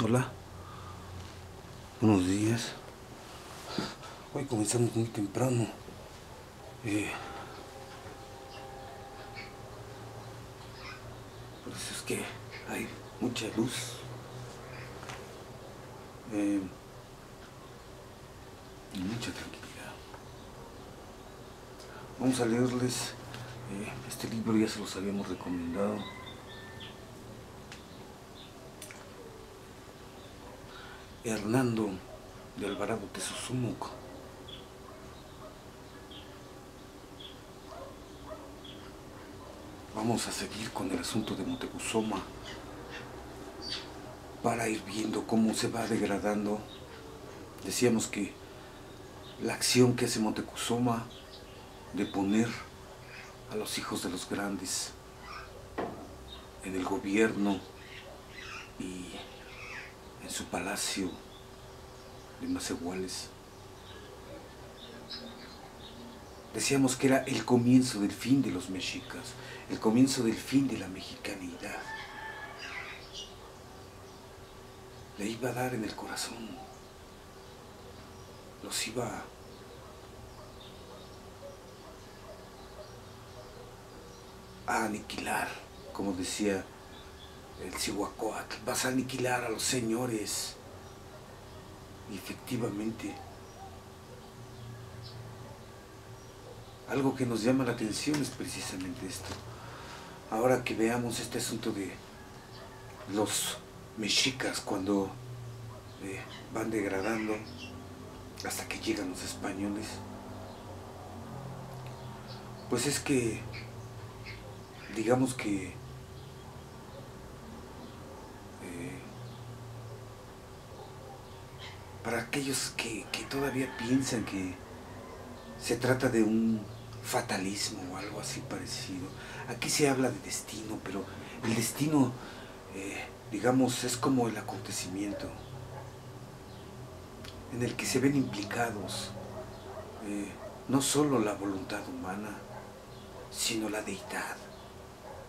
Hola, buenos días. Hoy comenzamos muy temprano. Por eso es que hay mucha luz. Y mucha tranquilidad. Vamos a leerles este libro, ya se los habíamos recomendado. Hernando de Alvarado Tezuzumuc. Vamos a seguir con el asunto de Moctezuma para ir viendo cómo se va degradando. Decíamos que la acción que hace Moctezuma de poner a los hijos de los grandes en el gobierno y en su palacio de Macehuales, decíamos que era el comienzo del fin de los mexicas, el comienzo del fin de la mexicanidad. Le iba a dar en el corazón, los iba a aniquilar, como decía el Cihuacóatl, vas a aniquilar a los señores. Y efectivamente, algo que nos llama la atención es precisamente esto. Ahora que veamos este asunto de los mexicas cuando van degradando hasta que llegan los españoles, pues es que, digamos que para aquellos que todavía piensan que se trata de un fatalismo o algo así parecido, aquí se habla de destino, pero el destino, digamos, es como el acontecimiento en el que se ven implicados no solo la voluntad humana, sino la deidad,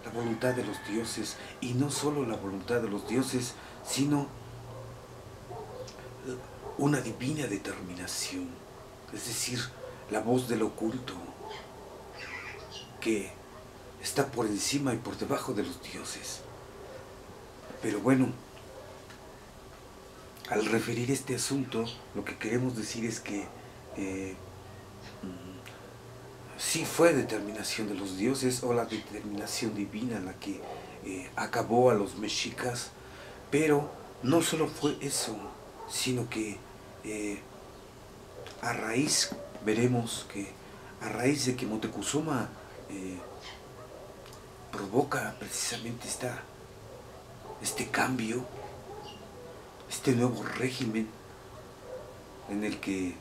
la voluntad de los dioses, y no solo la voluntad de los dioses, sino una divina determinación, es decir, la voz del oculto, que está por encima y por debajo de los dioses. Pero bueno, al referir este asunto, lo que queremos decir es que sí fue determinación de los dioses o la determinación divina la que acabó a los mexicas, pero no solo fue eso, sino que a raíz, veremos que a raíz de que Moctezuma provoca precisamente este cambio, este nuevo régimen en el que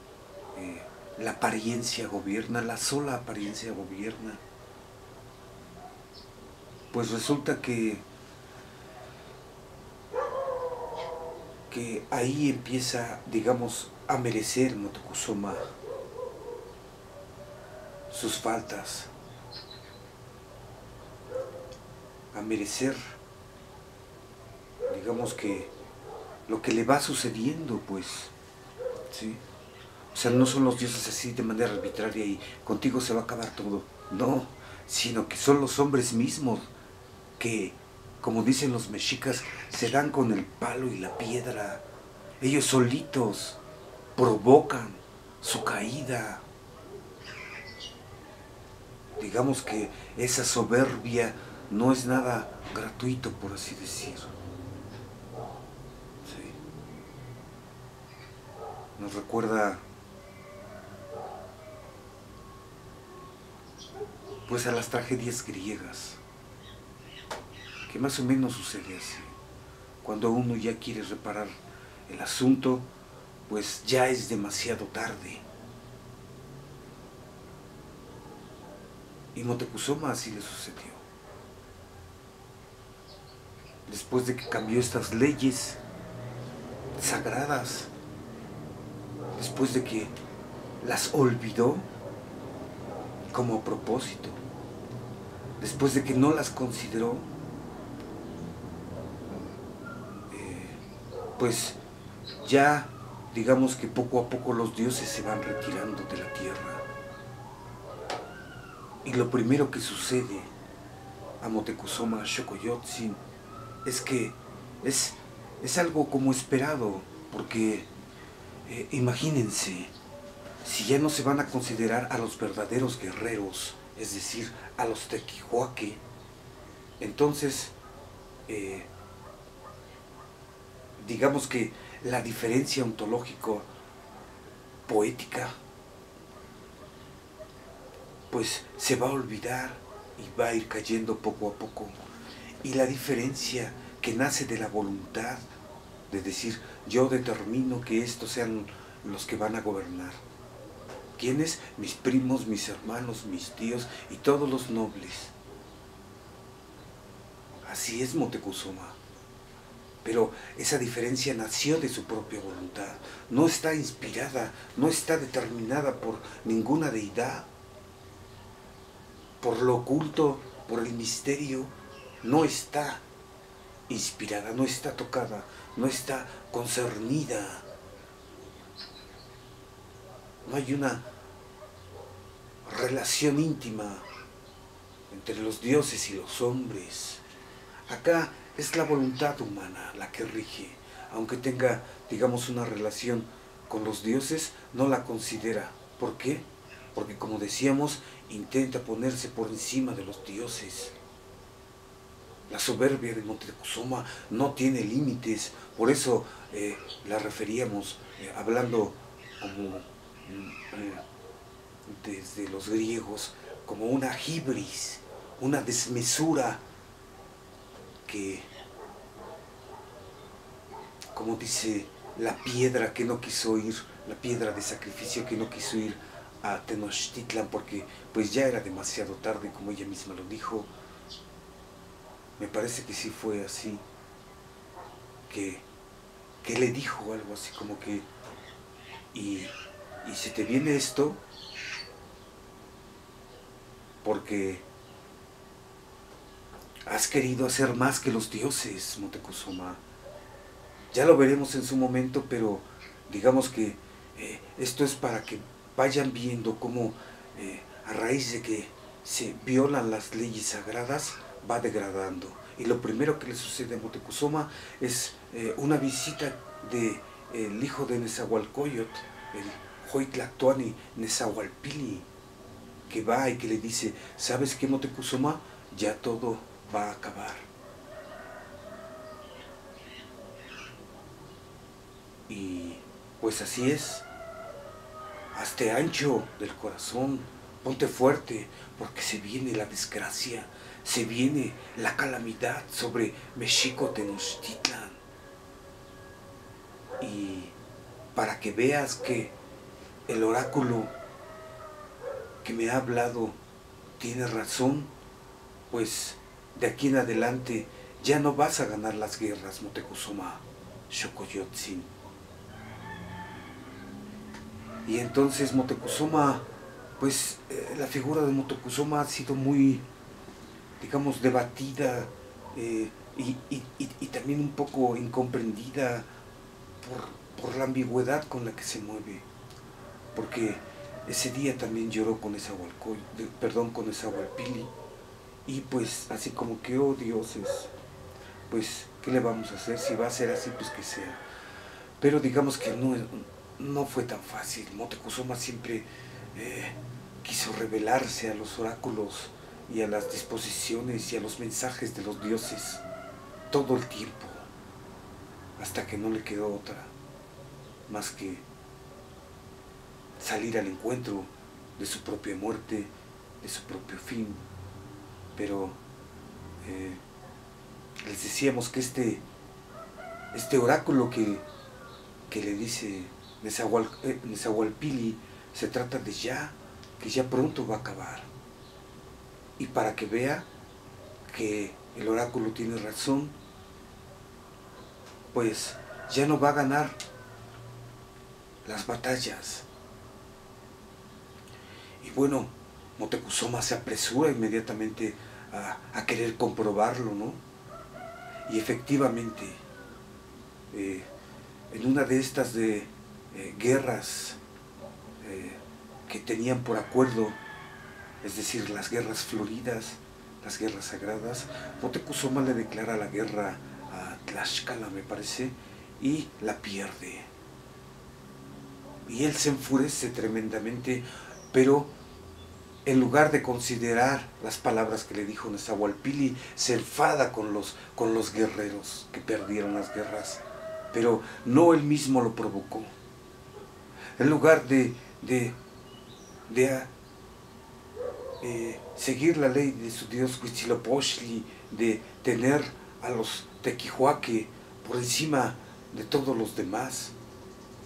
la apariencia gobierna, la sola apariencia gobierna, pues resulta que ahí empieza, digamos, a merecer Moctezuma sus faltas, a merecer, digamos, que lo que le va sucediendo, pues, ¿sí? O sea, no son los dioses así de manera arbitraria y contigo se va a acabar todo, no, sino que son los hombres mismos que, como dicen los mexicas, se dan con el palo y la piedra. Ellos solitos provocan su caída. Digamos que esa soberbia no es nada gratuito, por así decir. Sí. Nos recuerda pues a las tragedias griegas, que más o menos sucede así. Cuando uno ya quiere reparar el asunto, pues ya es demasiado tarde. Y Moctezuma así le sucedió. Después de que cambió estas leyes sagradas, después de que las olvidó como propósito, después de que no las consideró, pues ya digamos que poco a poco los dioses se van retirando de la tierra. Y lo primero que sucede a Moctezuma Xocoyotzin es que es algo como esperado, porque imagínense, si ya no se van a considerar a los verdaderos guerreros, es decir, a los Tequihuaque, entonces digamos que la diferencia ontológica poética pues se va a olvidar y va a ir cayendo poco a poco. Y la diferencia que nace de la voluntad, de decir, yo determino que estos sean los que van a gobernar. ¿Quiénes? Mis primos, mis hermanos, mis tíos y todos los nobles. Así es Moctezuma. Pero esa diferencia nació de su propia voluntad. No está inspirada, no está determinada por ninguna deidad. Por lo oculto, por el misterio, no está inspirada, no está tocada, no está concernida. No hay una relación íntima entre los dioses y los hombres. Acá es la voluntad humana la que rige. Aunque tenga, digamos, una relación con los dioses, no la considera. ¿Por qué? Porque, como decíamos, intenta ponerse por encima de los dioses. La soberbia de Moctezuma no tiene límites. Por eso la referíamos hablando como desde los griegos, como una hibris, una desmesura que, como dice la piedra que no quiso ir, la piedra de sacrificio que no quiso ir a Tenochtitlan porque pues ya era demasiado tarde, como ella misma lo dijo. Me parece que sí fue así, que le dijo algo así como que y si te viene esto porque has querido hacer más que los dioses, Moctezuma. Ya lo veremos en su momento, pero digamos que esto es para que vayan viendo cómo a raíz de que se violan las leyes sagradas, va degradando. Y lo primero que le sucede a Moctezuma es una visita del hijo de Nezahualcóyotl, el Joitlactuani Nezahualpili, que va y que le dice, ¿sabes qué, Moctezuma? Ya todo va a acabar. Y pues así es. Hazte ancho del corazón, ponte fuerte, porque se viene la desgracia, se viene la calamidad sobre Mexico Tenochtitlan. Y para que veas que el oráculo que me ha hablado tiene razón, pues de aquí en adelante ya no vas a ganar las guerras, Moctezuma Xocoyotzin. Y entonces Moctezuma, pues la figura de Moctezuma ha sido muy, digamos, debatida y también un poco incomprendida por la ambigüedad con la que se mueve. Porque ese día también lloró con Nezahualpili. Y pues así como que, oh dioses, pues ¿qué le vamos a hacer? Si va a ser así, pues que sea. Pero digamos que no fue tan fácil. Moctezuma siempre quiso revelarse a los oráculos y a las disposiciones y a los mensajes de los dioses todo el tiempo, hasta que no le quedó otra más que salir al encuentro de su propia muerte, de su propio fin. Pero les decíamos que este oráculo que le dice Nezahualpili se trata de que ya pronto va a acabar. Y para que vea que el oráculo tiene razón, pues ya no va a ganar las batallas. Y bueno, Moctezuma se apresura inmediatamente a querer comprobarlo, ¿no? Y efectivamente, en una de estas de guerras que tenían por acuerdo, es decir, las guerras floridas, las guerras sagradas, Moctezuma le declara la guerra a Tlaxcala, me parece, y la pierde. Y él se enfurece tremendamente, pero en lugar de considerar las palabras que le dijo Nezahualpilli, se enfada con los guerreros que perdieron las guerras, pero no él mismo lo provocó. En lugar de seguir la ley de su dios Huitzilopochtli, de tener a los Tequihuaque por encima de todos los demás,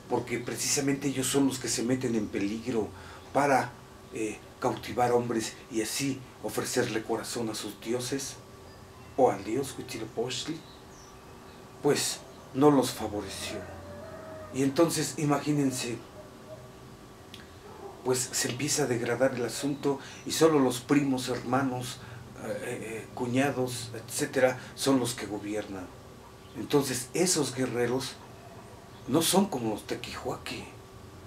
porque precisamente ellos son los que se meten en peligro para cautivar hombres y así ofrecerle corazón a sus dioses o al dios Huitzilopochtli, pues no los favoreció. Y entonces imagínense, pues se empieza a degradar el asunto y solo los primos, hermanos, cuñados, etcétera, son los que gobiernan. Entonces esos guerreros no son como los Tequihuaque,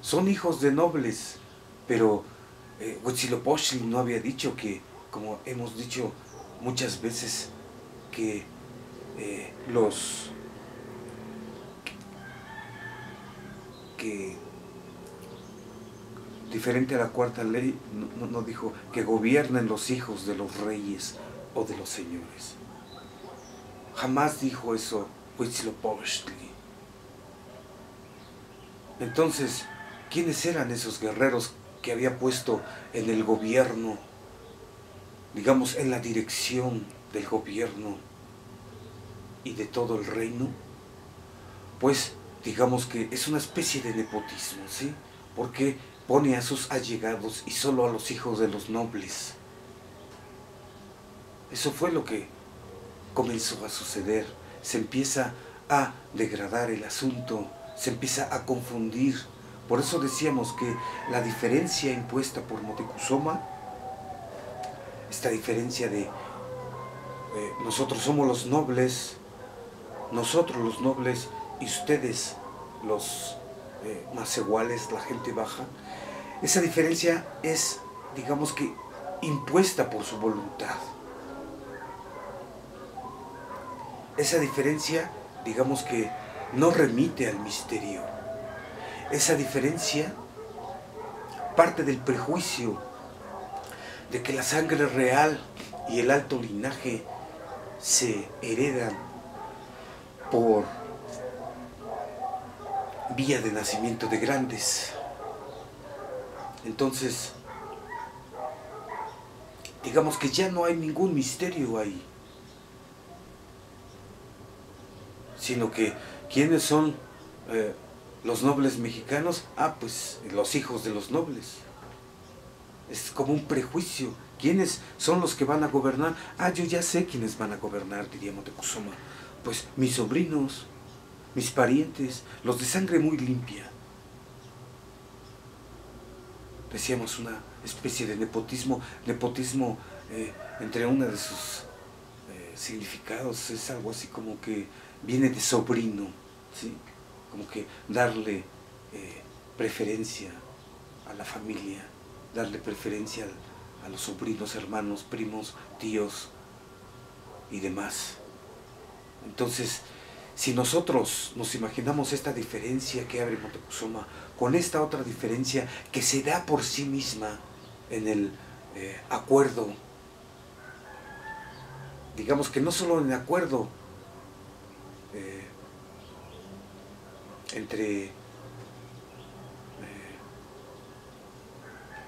son hijos de nobles, pero Huitzilopochtli no había dicho que, como hemos dicho muchas veces, que diferente a la cuarta ley, no dijo que gobiernen los hijos de los reyes o de los señores. Jamás dijo eso Huitzilopochtli. Entonces, ¿quiénes eran esos guerreros que había puesto en el gobierno, digamos, en la dirección del gobierno y de todo el reino? Pues, digamos que es una especie de nepotismo, ¿sí? Porque pone a sus allegados y solo a los hijos de los nobles. Eso fue lo que comenzó a suceder. Se empieza a degradar el asunto, se empieza a confundir. Por eso decíamos que la diferencia impuesta por Moctezuma, esta diferencia de nosotros somos los nobles y ustedes los más iguales, la gente baja, esa diferencia es, digamos que, impuesta por su voluntad. Esa diferencia, digamos que, no remite al misterio. Esa diferencia parte del prejuicio de que la sangre real y el alto linaje se heredan por vía de nacimiento de grandes. Entonces, digamos que ya no hay ningún misterio ahí, sino que ¿quiénes son los nobles mexicanos? Ah, pues los hijos de los nobles. Es como un prejuicio. ¿Quiénes son los que van a gobernar? Ah, yo ya sé quiénes van a gobernar, diría Moctezuma. Pues mis sobrinos, mis parientes, los de sangre muy limpia. Decíamos una especie de nepotismo entre una de sus significados es algo así como que viene de sobrino, ¿sí? Como que darle preferencia a la familia, darle preferencia a los sobrinos, hermanos, primos, tíos y demás. Entonces, si nosotros nos imaginamos esta diferencia que abre Moctezuma con esta otra diferencia que se da por sí misma en el acuerdo, digamos que no solo en el acuerdo entre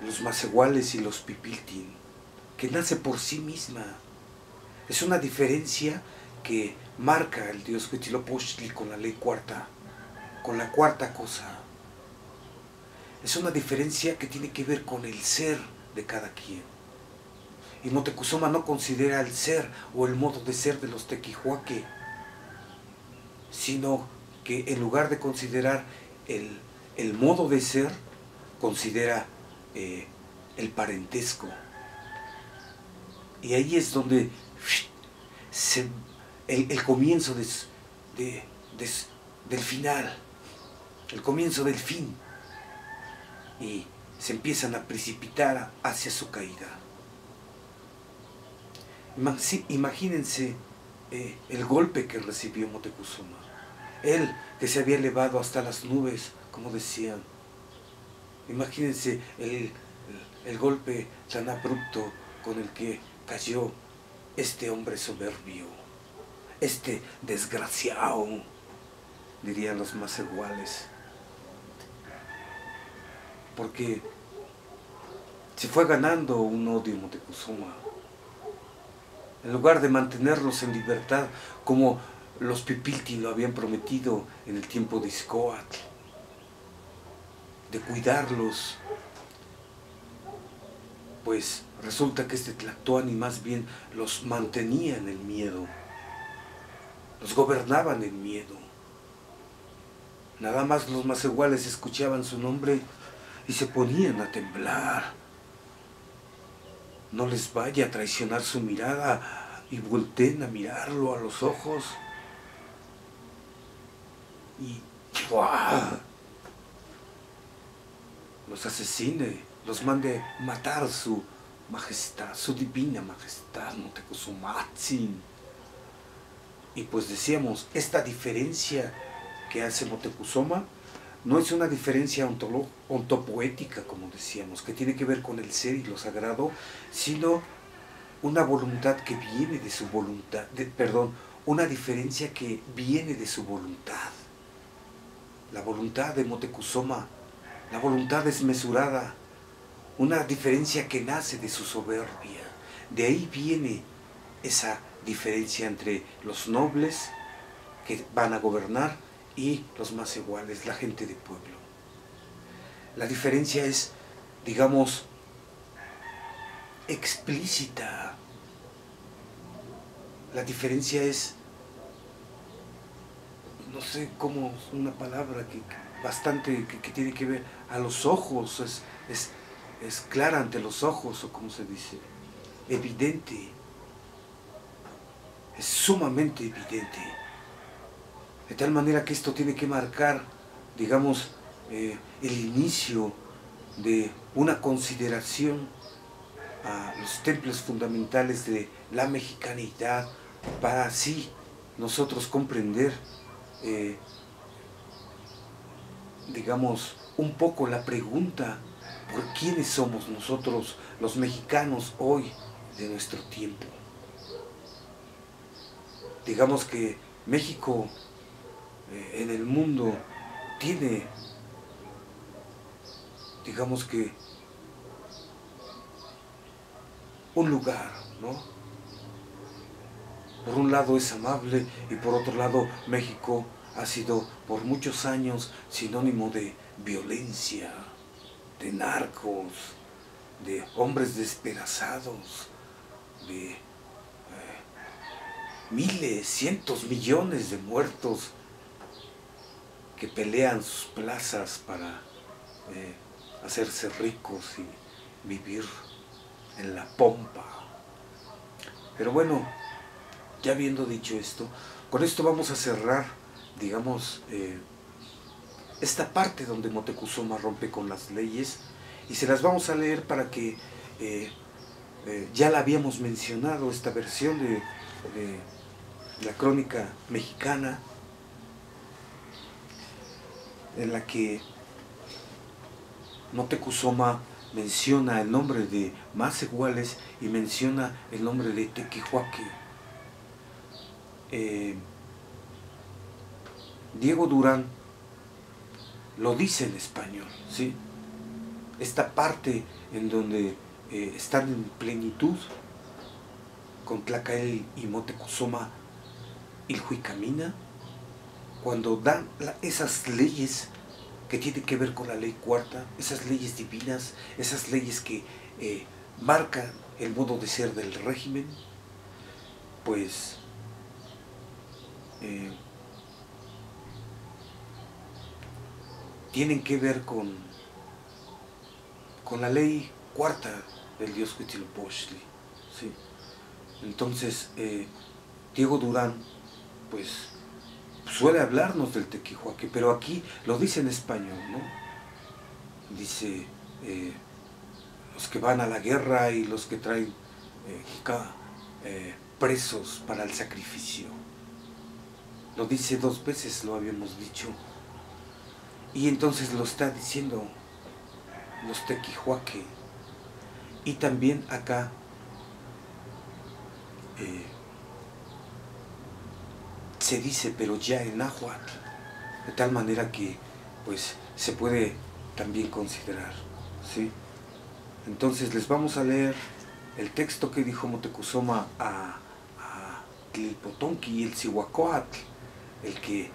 los Macehuales y los Pipiltin, que nace por sí misma. Es una diferencia que marca el dios Huitzilopochtli con la ley cuarta, con la cuarta cosa. Es una diferencia que tiene que ver con el ser de cada quien. Y Moctezuma no considera el ser o el modo de ser de los Tequihuaque, sino que en lugar de considerar el modo de ser, considera el parentesco. Y ahí es donde el comienzo del final. el comienzo del fin, y se empiezan a precipitar hacia su caída. Imagínense el golpe que recibió Moctezuma. Él que se había elevado hasta las nubes, como decían. Imagínense el golpe tan abrupto con el que cayó este hombre soberbio, este desgraciado, dirían los más iguales. Porque se fue ganando un odio Moctezuma. En lugar de mantenerlos en libertad, como los Pipilti lo habían prometido en el tiempo de Izcóatl, de cuidarlos, pues resulta que este Tlatoani más bien los mantenía en el miedo, los gobernaban en miedo. Nada más los masehuales escuchaban su nombre y se ponían a temblar. No les vaya a traicionar su mirada y volteen a mirarlo a los ojos y ¡buah!, los asesine, los mande matar su majestad, su divina majestad, Moctezumatzin. Y pues decíamos, esta diferencia que hace Moctezuma no es una diferencia ontopoética, como decíamos, que tiene que ver con el ser y lo sagrado, sino una voluntad que viene de su voluntad, una diferencia que viene de su voluntad. La voluntad de Moctezuma, la voluntad desmesurada, una diferencia que nace de su soberbia. De ahí viene esa diferencia entre los nobles que van a gobernar y los más iguales, la gente de pueblo. La diferencia es, digamos, explícita. La diferencia es, no sé cómo, una palabra que tiene que ver a los ojos, es clara ante los ojos, o como se dice, evidente, es sumamente evidente. De tal manera que esto tiene que marcar, digamos, el inicio de una consideración a los templos fundamentales de la mexicanidad, para así nosotros comprender, digamos, un poco la pregunta por quiénes somos nosotros los mexicanos hoy de nuestro tiempo. Digamos que México en el mundo tiene, digamos que, un lugar, ¿no? Por un lado es amable y por otro lado México ha sido por muchos años sinónimo de violencia, de narcos, de hombres despedazados, de miles, cientos, millones de muertos que pelean sus plazas para hacerse ricos y vivir en la pompa. Pero bueno, ya habiendo dicho esto, con esto vamos a cerrar, digamos, esta parte donde Moctezuma rompe con las leyes, y se las vamos a leer para que, ya la habíamos mencionado, esta versión de la crónica mexicana, en la que Moctezuma menciona el nombre de Masehuales y menciona el nombre de Tequehuaque. Diego Durán lo dice en español, ¿sí? Esta parte en donde están en plenitud con Tlacael y Moctezuma Ilhuicamina, cuando dan esas leyes que tienen que ver con la ley cuarta, esas leyes divinas, esas leyes que marcan el modo de ser del régimen, pues tienen que ver con la ley cuarta del dios Huitzilopochtli, ¿sí? Entonces, Diego Durán, pues suele hablarnos del tequihuaque, pero aquí lo dice en español, ¿no? Dice, los que van a la guerra y los que traen presos para el sacrificio. Lo dice 2 veces, lo habíamos dicho. Y entonces lo está diciendo los tequihuaque. Y también acá se dice, pero ya en náhuatl, de tal manera que pues se puede también considerar, ¿sí? Entonces les vamos a leer el texto que dijo Moctezuma a Tlilpotonki, el Cihuacóatl, el que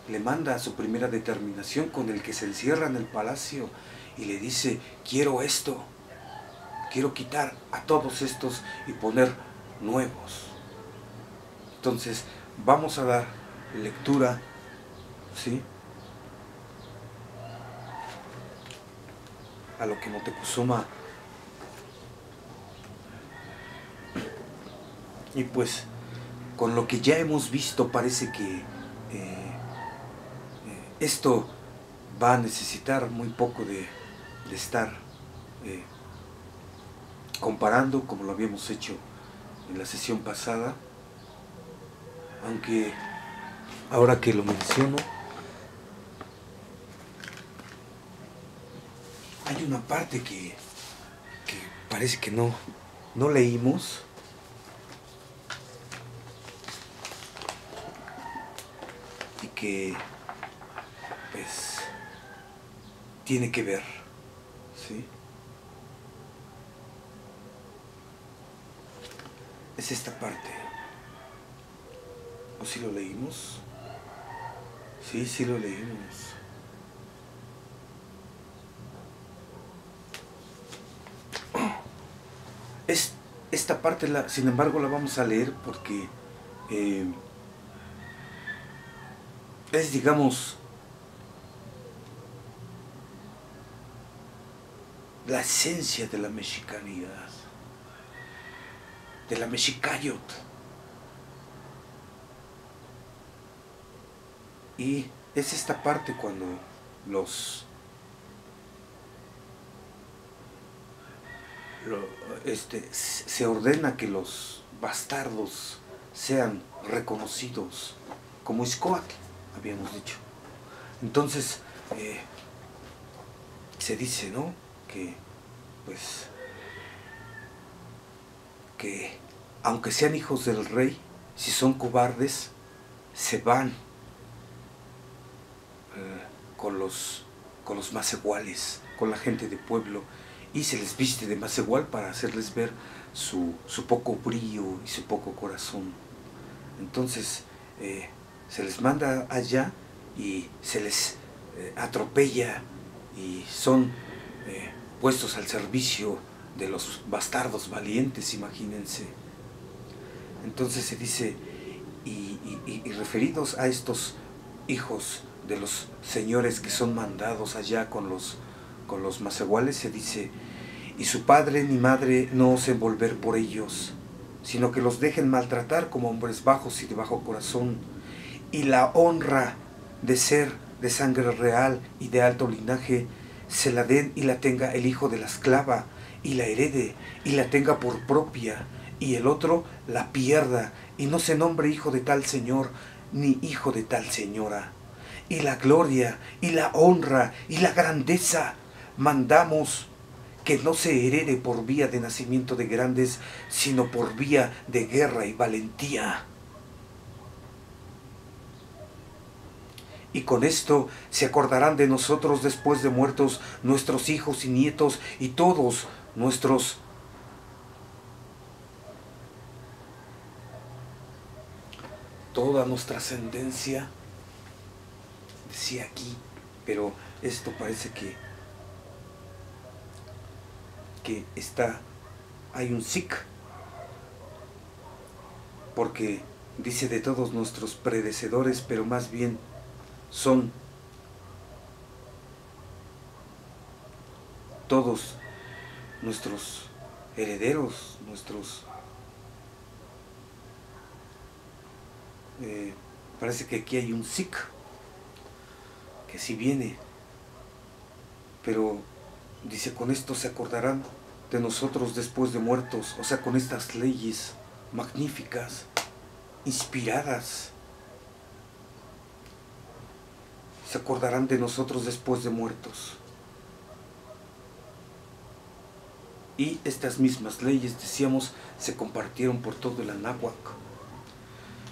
le manda su primera determinación, con el que se encierra en el palacio y le dice, quiero esto, quiero quitar a todos estos y poner nuevos. Entonces vamos a dar lectura, ¿sí?, a lo que Moctezuma. Y pues con lo que ya hemos visto parece que esto va a necesitar muy poco de estar comparando, como lo habíamos hecho en la sesión pasada, aunque ahora que lo menciono, hay una parte que parece que no leímos, y que pues tiene que ver, ¿sí? Es esta parte. ¿O si lo leímos? Sí, sí lo leímos. Esta parte, sin embargo, la vamos a leer porque es, digamos, la esencia de la mexicanidad, de la mexicayot. Y es esta parte cuando se ordena que los bastardos sean reconocidos como Ixcoatl, habíamos dicho. Entonces se dice, ¿no?, que pues que aunque sean hijos del rey, si son cobardes, se van con los macehuales, con la gente de pueblo, y se les viste de macehual para hacerles ver su poco brío y su poco corazón. Entonces se les manda allá y se les atropella y son puestos al servicio de los bastardos valientes, imagínense. Entonces se dice, y referidos a estos hijos de los señores que son mandados allá con los macehuales, se dice, y su padre ni madre no osen volver por ellos, sino que los dejen maltratar como hombres bajos y de bajo corazón, y la honra de ser de sangre real y de alto linaje se la den y la tenga el hijo de la esclava, y la herede y la tenga por propia, y el otro la pierda y no se nombre hijo de tal señor ni hijo de tal señora. Y la gloria y la honra y la grandeza mandamos que no se herede por vía de nacimiento de grandes, sino por vía de guerra y valentía. Y con esto se acordarán de nosotros después de muertos nuestros hijos y nietos y todos toda nuestra ascendencia, decía aquí, pero esto parece que hay un sic, porque dice de todos nuestros predecesores, pero más bien son todos nuestros herederos, nuestros parece que aquí hay un SIC, que sí viene, pero dice, con esto se acordarán de nosotros después de muertos, o sea, con estas leyes magníficas, inspiradas, se acordarán de nosotros después de muertos. Y estas mismas leyes, decíamos, se compartieron por todo el Anáhuac.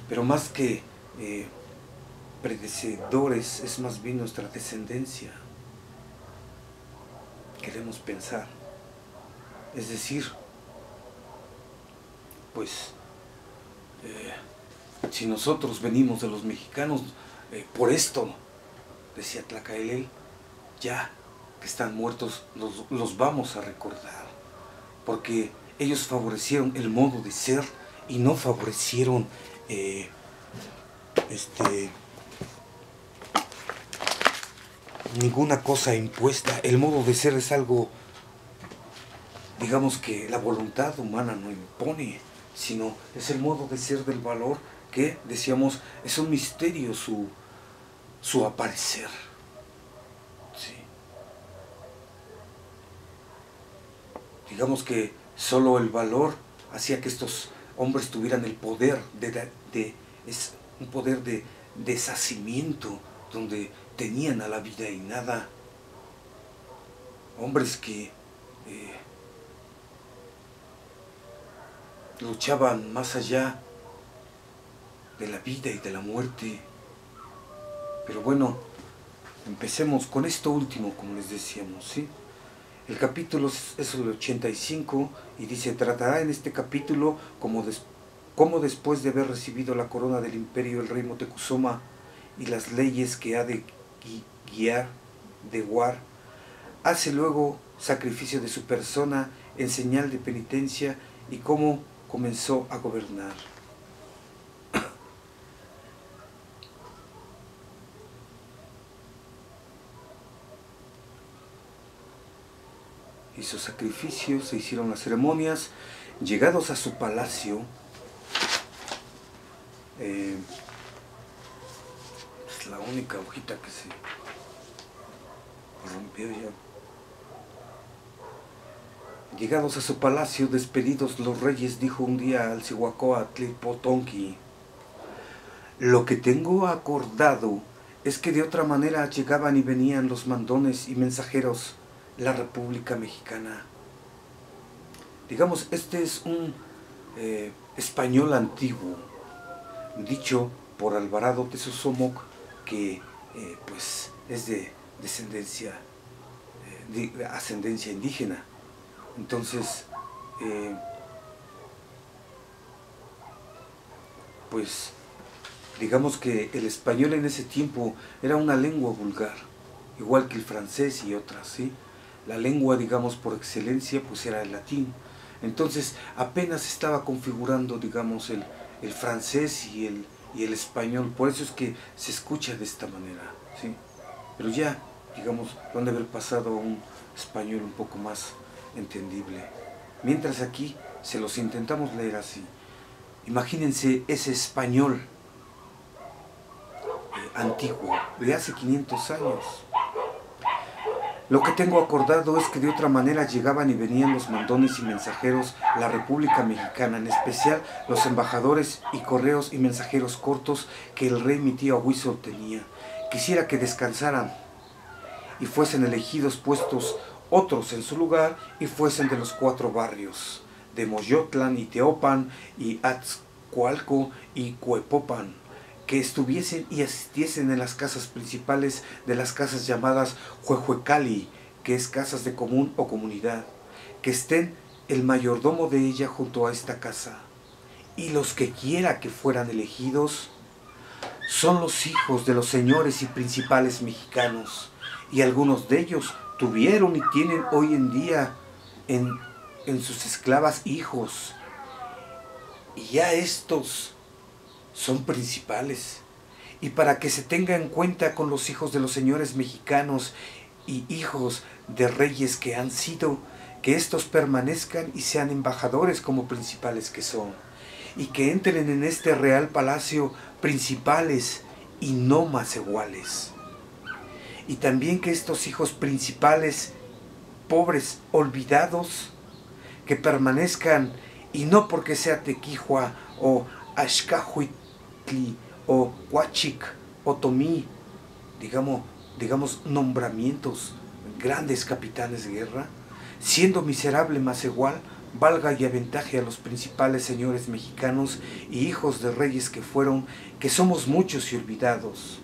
Pero más que predecedores, es más bien nuestra descendencia. Queremos pensar. Es decir, pues, si nosotros venimos de los mexicanos, por esto, decía Tlacaelel, ya que están muertos, los vamos a recordar. Porque ellos favorecieron el modo de ser y no favorecieron ninguna cosa impuesta. El modo de ser es algo, digamos, que la voluntad humana no impone, sino es el modo de ser del valor que, decíamos, es un misterio su aparecer. Sí. Digamos que solo el valor hacía que estos hombres tuvieran el poder es un poder de deshacimiento, donde tenían a la vida y nada. Hombres que luchaban más allá de la vida y de la muerte. Pero bueno, empecemos con esto último, como les decíamos, ¿sí? El capítulo es el 85 y dice, tratará en este capítulo cómo después de haber recibido la corona del imperio el rey Moctezuma y las leyes que ha de guiar, hace luego sacrificio de su persona en señal de penitencia y cómo comenzó a gobernar. Hizo sacrificios, se hicieron las ceremonias, llegados a su palacio, es la única hojita que se rompió ya. Llegados a su palacio, despedidos los reyes, dijo un día al Cihuacóatl, lo que tengo acordado es que de otra manera llegaban y venían los mandones y mensajeros la República Mexicana. Digamos, este es un español antiguo, dicho por Alvarado de Sosomoc, que pues es de descendencia, de ascendencia indígena. Entonces, pues digamos que el español en ese tiempo era una lengua vulgar, igual que el francés y otras, ¿sí? La lengua, digamos, por excelencia, pues era el latín. Entonces, apenas estaba configurando, digamos, el francés y el español. Por eso es que se escucha de esta manera, ¿sí? Pero ya, digamos, lo han de haber pasado a un español un poco más entendible. Mientras aquí se los intentamos leer así. Imagínense ese español antiguo, de hace 500 años. Lo que tengo acordado es que de otra manera llegaban y venían los mandones y mensajeros la República Mexicana, en especial los embajadores y correos y mensajeros cortos que el rey mi tío Huizol tenía. Quisiera que descansaran y fuesen elegidos puestos otros en su lugar y fuesen de los 4 barrios, de Moyotlán y Teopan y Atzcoalco y Cuepopan, que estuviesen y asistiesen en las casas principales de las casas llamadas Huehuecali, que es casas de común o comunidad, que estén el mayordomo de ella junto a esta casa, y los que quiera que fueran elegidos son los hijos de los señores y principales mexicanos, y algunos de ellos tuvieron y tienen hoy en día en sus esclavas hijos, y ya estos son principales, y para que se tenga en cuenta con los hijos de los señores mexicanos y hijos de reyes que han sido, que estos permanezcan y sean embajadores como principales que son, y que entren en este real palacio principales y no más iguales. Y también que estos hijos principales, pobres, olvidados, que permanezcan, y no porque sea Tequihua o Axcahuitli o Huachic o Tomí, digamos nombramientos, grandes capitanes de guerra, siendo miserable más igual, valga y aventaje a los principales señores mexicanos y hijos de reyes que somos muchos y olvidados.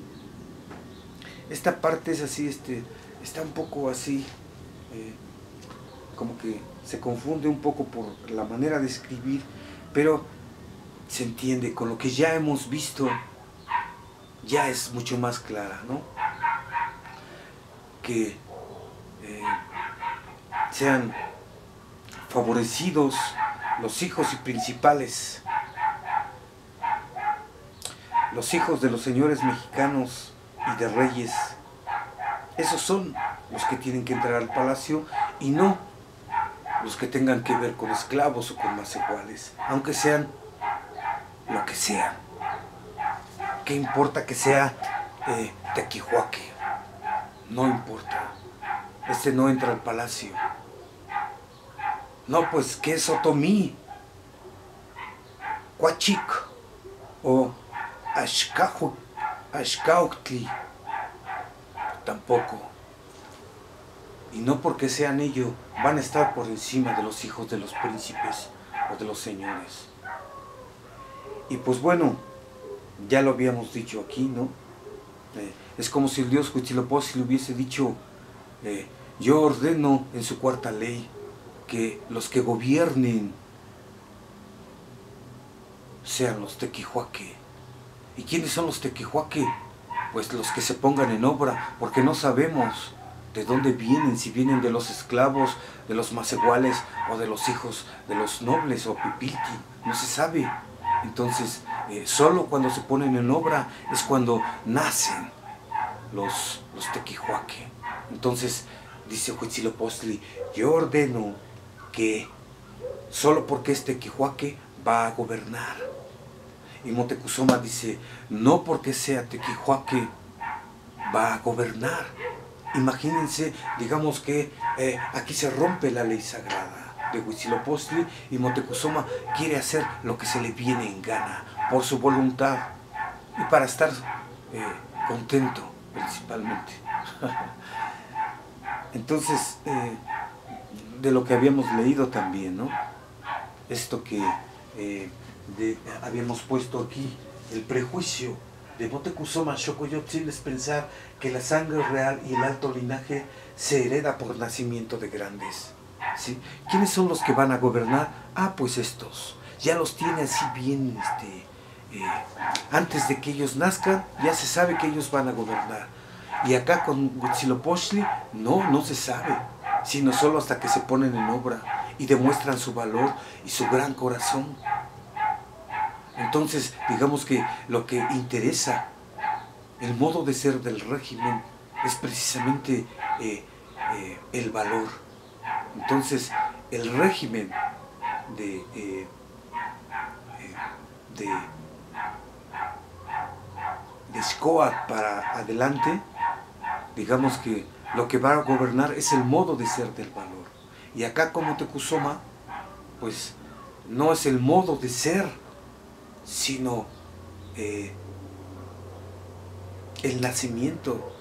Esta parte es así, está un poco así, como que se confunde un poco por la manera de escribir, pero se entiende con lo que ya hemos visto, ya es mucho más clara, ¿no? Que sean favorecidos los hijos y principales, los hijos de los señores mexicanos y de reyes. Esos son los que tienen que entrar al palacio y no los que tengan que ver con esclavos o con más iguales, aunque sean lo que sean. ¿Qué importa que sea Tequihuaque? No importa. Este no entra al palacio. No, pues, ¿qué es Otomí? Huachic o Axcauhtli. Tampoco. Y no porque sean ellos van a estar por encima de los hijos de los príncipes o de los señores. Y pues bueno, ya lo habíamos dicho aquí, ¿no? Es como si el dios Huitzilopochtli le hubiese dicho, yo ordeno en su cuarta ley que los que gobiernen sean los Tequihuaque. ¿Y quiénes son los Tequihuaque? Pues los que se pongan en obra, porque no sabemos de dónde vienen, si vienen de los esclavos, de los maseguales o de los hijos de los nobles o pipilti, no se sabe. Entonces, solo cuando se ponen en obra es cuando nacen los Tequihuaque. Entonces, dice Huitzilopochtli, yo ordeno que solo porque es Tequihuaque va a gobernar. Y Moctezuma dice, no porque sea Tequihuaque va a gobernar. Imagínense, digamos que aquí se rompe la ley sagrada de Huitzilopochtli y Moctezuma quiere hacer lo que se le viene en gana, por su voluntad y para estar contento principalmente. Entonces, de lo que habíamos leído también, ¿no? Esto que habíamos puesto aquí, el prejuicio de Moctezuma Xocoyotzin es pensar que la sangre real y el alto linaje se hereda por nacimiento de grandes, ¿sí? ¿Quiénes son los que van a gobernar? Ah, pues estos. Ya los tiene así bien, antes de que ellos nazcan, ya se sabe que ellos van a gobernar. Y acá con Huitzilopochtli, no se sabe, sino solo hasta que se ponen en obra y demuestran su valor y su gran corazón. Entonces, digamos que lo que interesa, el modo de ser del régimen, es precisamente el valor. Entonces, el régimen de Xcoatl para adelante, digamos que lo que va a gobernar es el modo de ser del valor. Y acá como Moctezuma, pues no es el modo de ser, sino el nacimiento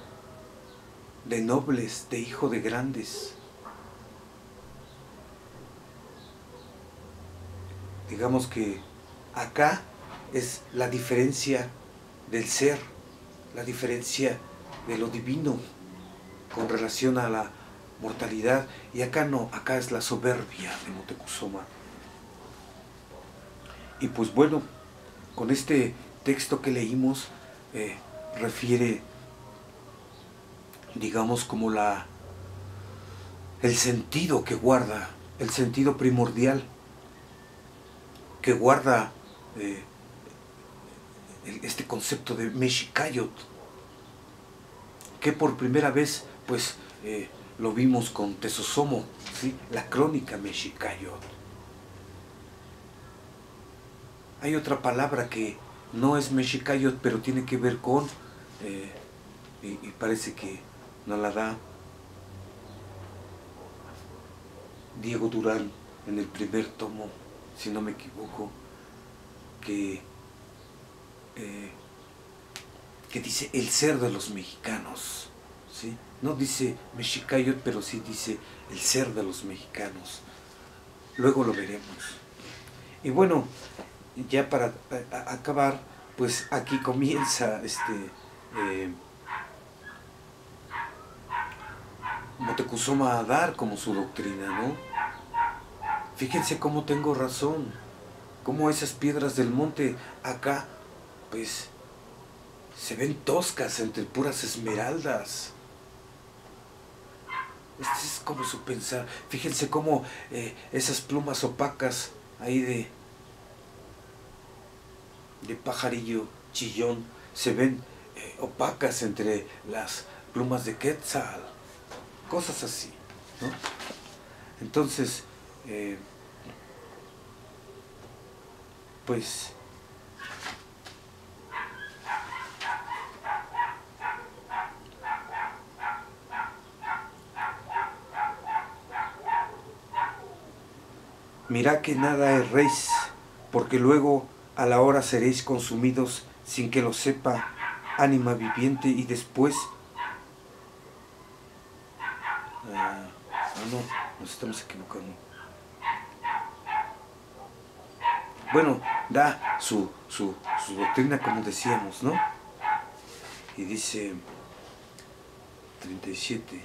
de nobles, de hijo de grandes. Digamos que acá es la diferencia del ser, la diferencia de lo divino con relación a la mortalidad, y acá no, acá es la soberbia de Moctezuma. Y pues bueno, con este texto que leímos, refiere, digamos, como el sentido que guarda, el sentido primordial que guarda este concepto de Mexicayot, que por primera vez pues lo vimos con Tezosomo, ¿sí? La crónica Mexicayot. hay otra palabra que no es Mexicayot, pero tiene que ver con, y parece que nos la da Diego Durán en el primer tomo, si no me equivoco, que dice el ser de los mexicanos, ¿sí? No dice Mexicayot, pero sí dice el ser de los mexicanos. Luego lo veremos. Y bueno, ya para acabar, pues aquí comienza Moctezuma a dar como su doctrina, ¿no? Fíjense cómo tengo razón, cómo esas piedras del monte acá, pues, se ven toscas entre puras esmeraldas. Este es como su pensar. Fíjense cómo esas plumas opacas ahí de pajarillo chillón se ven opacas entre las plumas de Quetzal. Cosas así, ¿no? Entonces, pues, mirad que nada erréis, porque luego a la hora seréis consumidos sin que lo sepa ánima viviente, y después... no, nos estamos equivocando. Bueno, da su doctrina, como decíamos, ¿no? Y dice 37.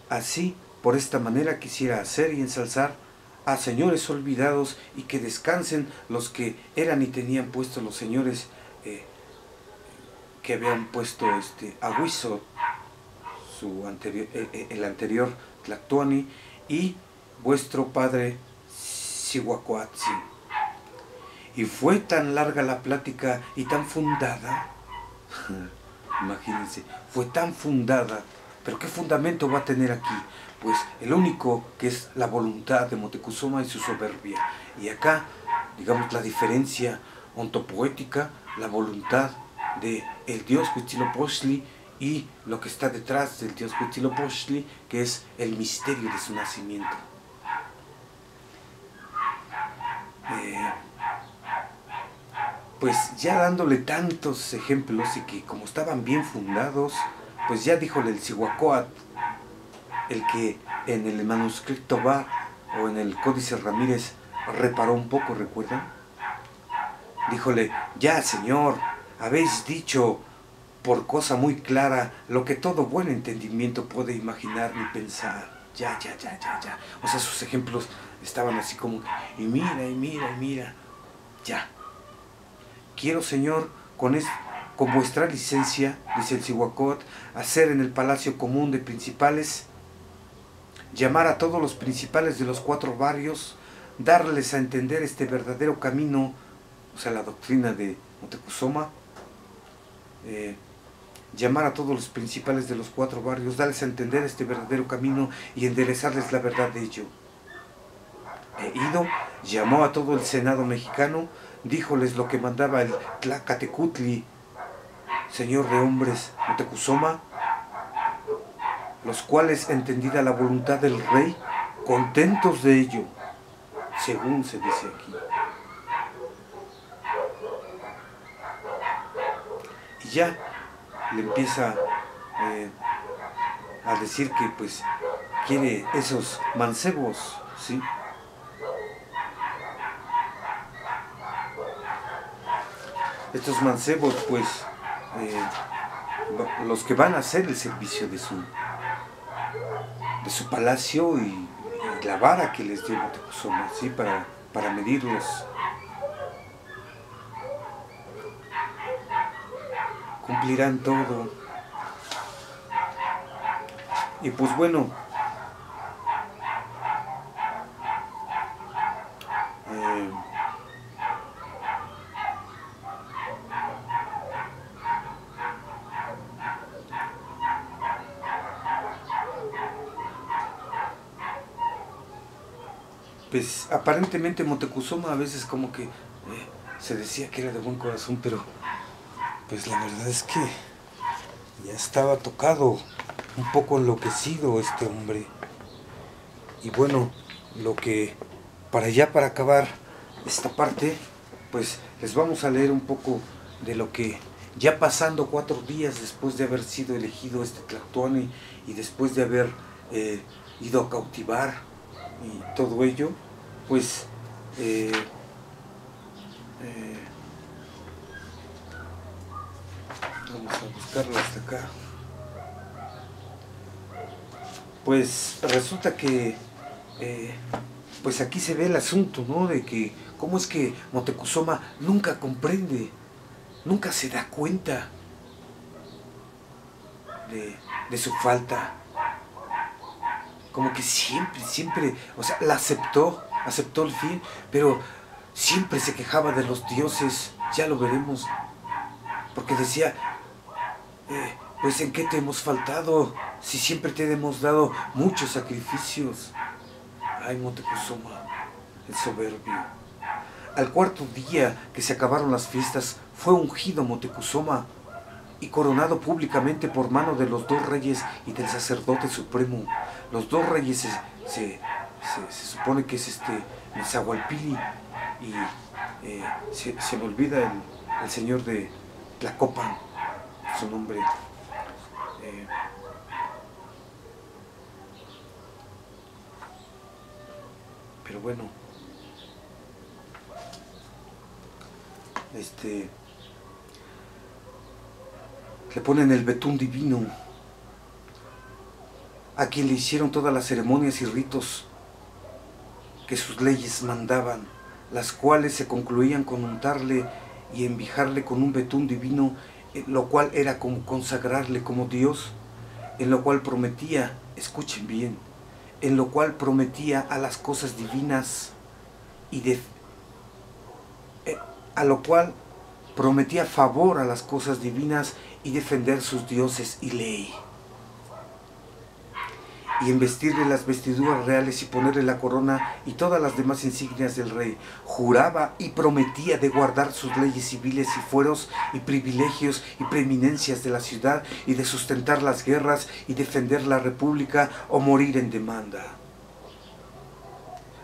Así, por esta manera quisiera hacer y ensalzar a señores olvidados, y que descansen los que eran y tenían puesto los señores que habían puesto a Huizot, el anterior Tlactuani, y vuestro padre Cihuacoatzin. Y fue tan larga la plática y tan fundada, imagínense, fue tan fundada, pero ¿qué fundamento va a tener aquí? Pues el único, que es la voluntad de Moctezuma y su soberbia. Y acá, digamos, la diferencia ontopoética, la voluntad de el dios Huitzilopochtli y lo que está detrás del dios Huitzilopochtli, que es el misterio de su nacimiento. Pues ya dándole tantos ejemplos, y que como estaban bien fundados, pues ya díjole el Cihuacóatl, el que en el manuscrito va, o en el Códice Ramírez, reparó un poco, ¿recuerdan? Díjole: ya, señor, habéis dicho por cosa muy clara lo que todo buen entendimiento puede imaginar y pensar. Ya. O sea, sus ejemplos estaban así como, y mira, ya. Quiero, señor, con vuestra licencia, dice el Cihuacóatl, hacer en el Palacio Común de Principales, llamar a todos los principales de los 4 barrios, darles a entender este verdadero camino, o sea, la doctrina de Moctezuma, llamar a todos los principales de los 4 barrios, darles a entender este verdadero camino y enderezarles la verdad de ello. Ido, llamó a todo el Senado mexicano, díjoles lo que mandaba el Tlacatecutli, señor de hombres, Moctezuma, los cuales, entendida la voluntad del rey, contentos de ello, según se dice aquí. Y ya le empieza a decir que pues quiere esos mancebos, ¿sí? Estos mancebos, pues, los que van a hacer el servicio de su palacio, y la vara que les dio Moctezuma, ¿sí? Para medirlos. Cumplirán todo. Y pues bueno, pues aparentemente Moctezuma a veces como que se decía que era de buen corazón, pero pues la verdad es que ya estaba tocado, un poco enloquecido este hombre. Y bueno, lo que para acabar esta parte, pues les vamos a leer un poco de lo que ya pasando 4 días después de haber sido elegido este Tlactuani y después de haber ido a cautivar y todo ello, pues vamos a buscarlo hasta acá. Pues resulta que pues aquí se ve el asunto, ¿no? De que cómo es que Moctezuma nunca comprende, nunca se da cuenta de su falta. Como que siempre, o sea, la aceptó el fin, pero siempre se quejaba de los dioses, ya lo veremos, porque decía, pues ¿en qué te hemos faltado? Si siempre te hemos dado muchos sacrificios. Ay, Moctezuma, el soberbio. Al 4.º día que se acabaron las fiestas, fue ungido Moctezuma y coronado públicamente por mano de los 2 reyes y del sacerdote supremo. Los 2 reyes se supone que es Nezahualpilli y se me olvida el señor de Tlacopan, su nombre. Pero bueno, le ponen el betún divino, a quien le hicieron todas las ceremonias y ritos que sus leyes mandaban, las cuales se concluían con untarle y envijarle con un betún divino, lo cual era como consagrarle como Dios, en lo cual prometía, escuchen bien, en lo cual prometía a las cosas divinas y a lo cual prometía favor a las cosas divinas y defender sus dioses y ley, y investirle las vestiduras reales y ponerle la corona y todas las demás insignias del rey. Juraba y prometía de guardar sus leyes civiles y fueros y privilegios y preeminencias de la ciudad y de sustentar las guerras y defender la república o morir en demanda.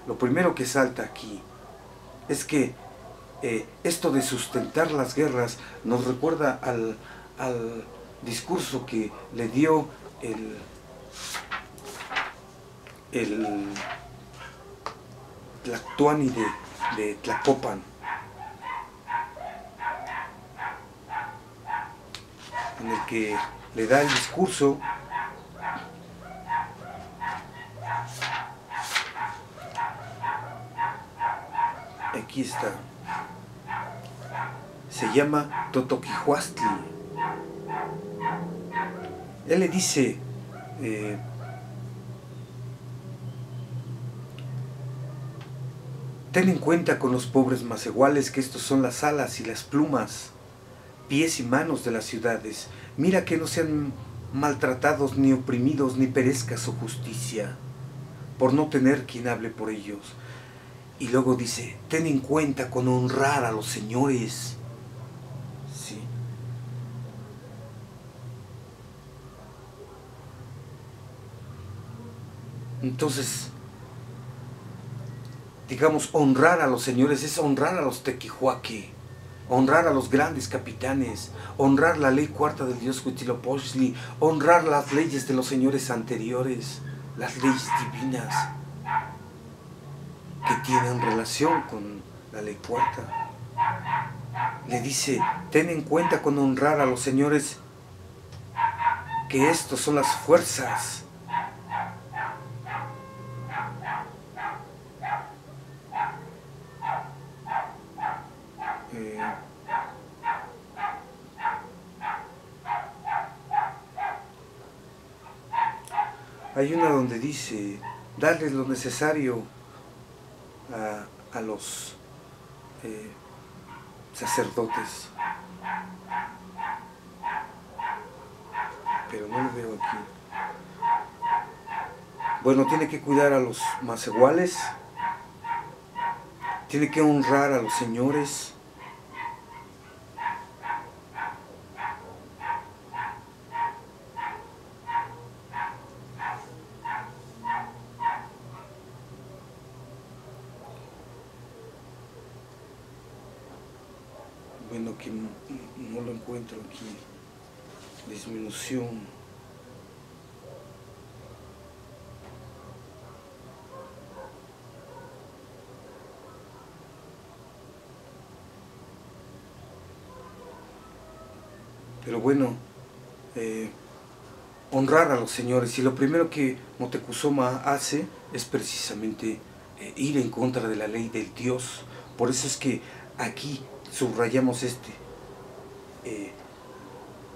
Lo primero que salta aquí es que esto de sustentar las guerras nos recuerda al discurso que le dio el Tlactuani de Tlacopan, en el que le da el discurso aquí está, se llama Totoquihuastli. Él le dice ten en cuenta con los pobres macehuales que estos son las alas y las plumas, pies y manos de las ciudades. Mira que no sean maltratados ni oprimidos ni perezca su justicia, por no tener quien hable por ellos. Y luego dice, ten en cuenta con honrar a los señores. Sí. Entonces, digamos, honrar a los señores es honrar a los tequihuaque, honrar a los grandes capitanes, honrar la ley cuarta del dios Huitzilopochtli, honrar las leyes de los señores anteriores, las leyes divinas que tienen relación con la ley cuarta. Le dice, ten en cuenta con honrar a los señores que estos son las fuerzas hay una donde dice, darles lo necesario a los sacerdotes, pero no lo veo aquí. Bueno, tiene que cuidar a los macehuales, tiene que honrar a los señores, porque no lo encuentro aquí. Disminución. Pero bueno, honrar a los señores. Y lo primero que Moctezuma hace es precisamente ir en contra de la ley del Dios. Por eso es que aquí subrayamos este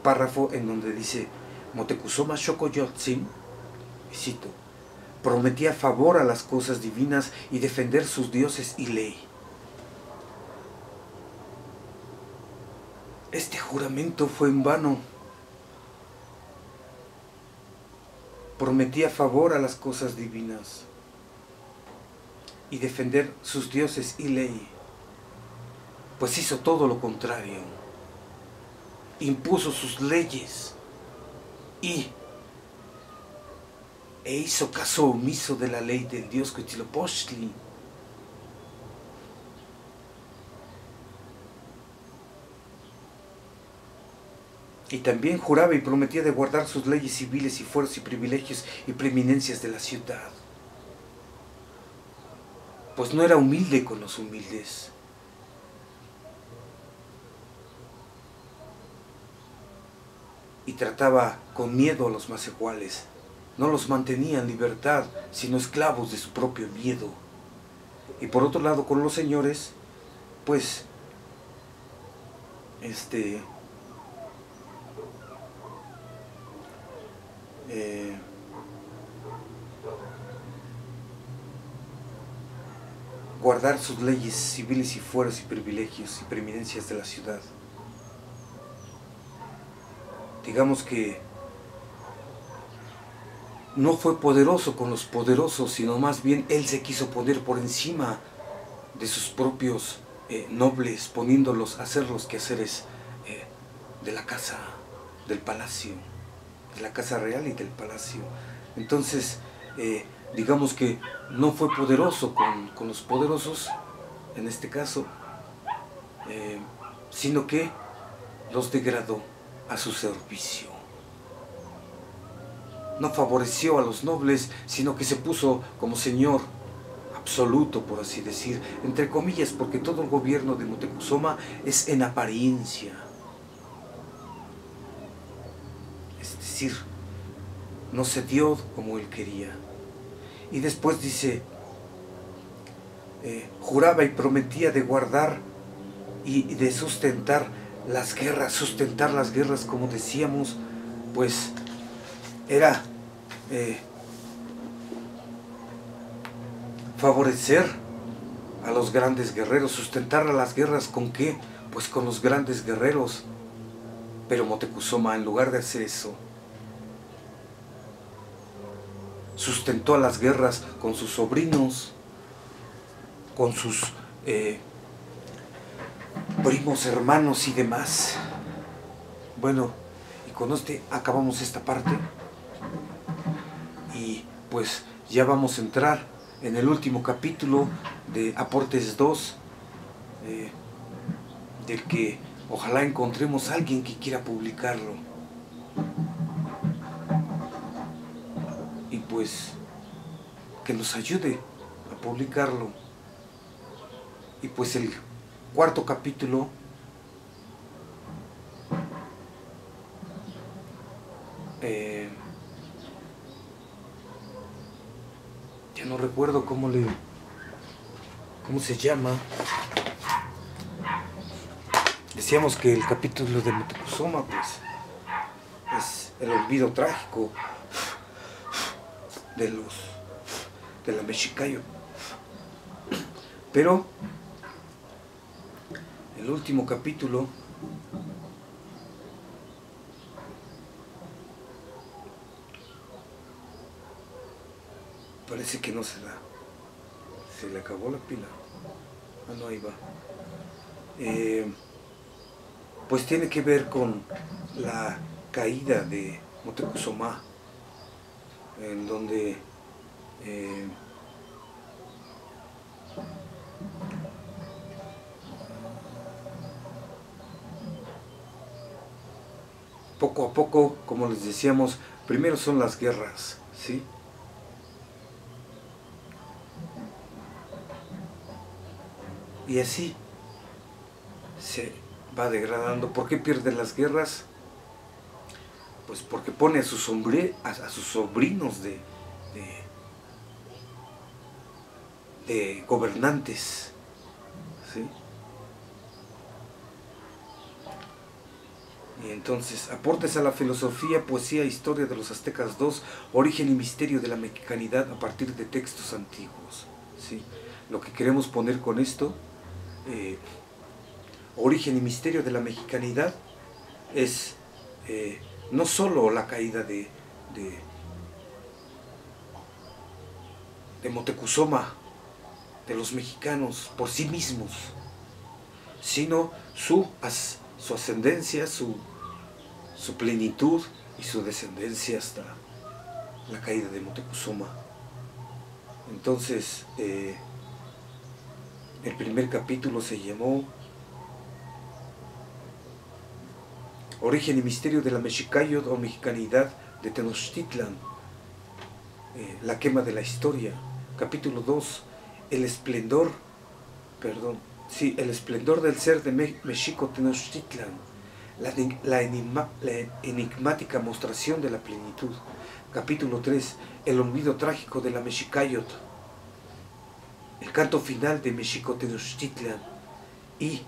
párrafo en donde dice: Moctezuma Xocoyotzin, y cito, prometía favor a las cosas divinas y defender sus dioses y ley. Este juramento fue en vano. Prometía favor a las cosas divinas y defender sus dioses y ley, pues hizo todo lo contrario. Impuso sus leyes e hizo caso omiso de la ley del dios Huitzilopochtli. Y también juraba y prometía de guardar sus leyes civiles y fueros y privilegios y preeminencias de la ciudad. Pues no era humilde con los humildes. Y trataba con miedo a los más iguales. No los mantenía en libertad, sino esclavos de su propio miedo. Y por otro lado, con los señores, pues, guardar sus leyes civiles y fueros y privilegios y preeminencias de la ciudad. Digamos que no fue poderoso con los poderosos, sino más bien él se quiso poner por encima de sus propios nobles, poniéndolos a hacer los quehaceres de la casa, del palacio, de la casa real y del palacio. Entonces, digamos que no fue poderoso con los poderosos, en este caso, sino que los degradó a su servicio. No favoreció a los nobles, sino que se puso como señor absoluto, por así decir, entre comillas, porque todo el gobierno de Moctezuma es en apariencia. Es decir, no se dio como él quería. Y después dice, juraba y prometía de guardar y de sustentar las guerras, como decíamos, pues era favorecer a los grandes guerreros, sustentar a las guerras. ¿Con qué? Pues con los grandes guerreros. Pero Moctezuma, en lugar de hacer eso, sustentó a las guerras con sus sobrinos, con sus primos, hermanos y demás. Bueno, y con acabamos esta parte. Y pues ya vamos a entrar en el último capítulo de Aportes 2, del que ojalá encontremos a alguien que quiera publicarlo. Y pues que nos ayude a publicarlo. Y pues el cuarto capítulo ya no recuerdo cómo se llama. Decíamos que el capítulo de Moctezuma pues es el olvido trágico de la Mexicayo. Pero el último capítulo parece que no se da. Se le acabó la pila. Ah, no, ahí va. Pues tiene que ver con la caída de Moctezuma, en donde poco a poco, como les decíamos, primero son las guerras, ¿sí? Y así se va degradando. ¿Por qué pierden las guerras? Pues porque pone a sus sobrinos de gobernantes, ¿sí? Y entonces, aportes a la filosofía, poesía, historia de los aztecas 2, origen y misterio de la mexicanidad a partir de textos antiguos, ¿sí? Lo que queremos poner con esto, origen y misterio de la mexicanidad, es no solo la caída de Moctezuma, de los mexicanos por sí mismos, sino su ascendencia, su plenitud y su descendencia hasta la caída de Moctezuma. Entonces, el primer capítulo se llamó Origen y misterio de la Mexicayot o mexicanidad de Tenochtitlan, la quema de la historia. Capítulo 2, el esplendor del ser de Mexico Tenochtitlan, la enigmática mostración de la plenitud. Capítulo 3, el olvido trágico de la Mexicayot, el canto final de Mexico Tenochtitlan. Y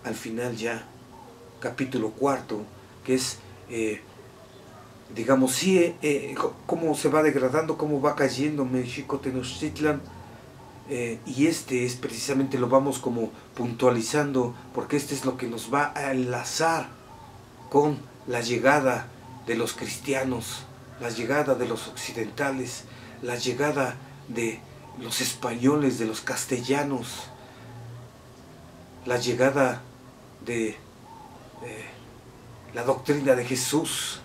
al final ya, capítulo 4, que es, digamos, cómo se va degradando, cómo va cayendo Mexico Tenochtitlan. Y este es precisamente, lo vamos como puntualizando, porque este es lo que nos va a enlazar con la llegada de los cristianos, la llegada de los occidentales, la llegada de los españoles, de los castellanos, la llegada de la doctrina de Jesús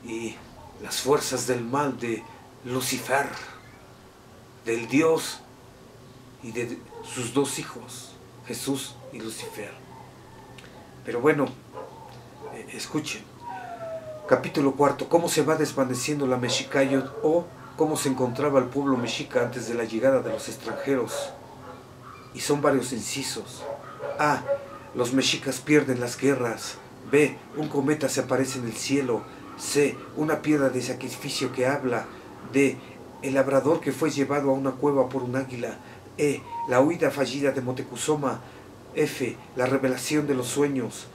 y las fuerzas del mal de Lucifer, del Dios y de sus dos hijos, Jesús y Lucifer. Pero bueno, escuchen. Capítulo 4, cómo se va desvaneciendo la Mexicayot, o cómo se encontraba el pueblo mexica antes de la llegada de los extranjeros. Y son varios incisos. A, los mexicas pierden las guerras. B, un cometa se aparece en el cielo. C, una piedra de sacrificio que habla. D, el labrador que fue llevado a una cueva por un águila. E, la huida fallida de Moctezuma. F, la revelación de los sueños.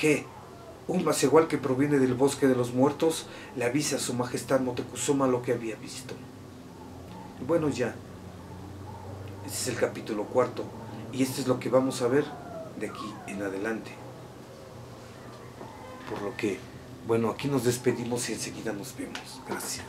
G, un macehual que proviene del bosque de los muertos le avisa a su majestad Moctezuma lo que había visto. Y bueno, ya, este es el capítulo 4, y esto es lo que vamos a ver de aquí en adelante. Por lo que, bueno, aquí nos despedimos y enseguida nos vemos. Gracias.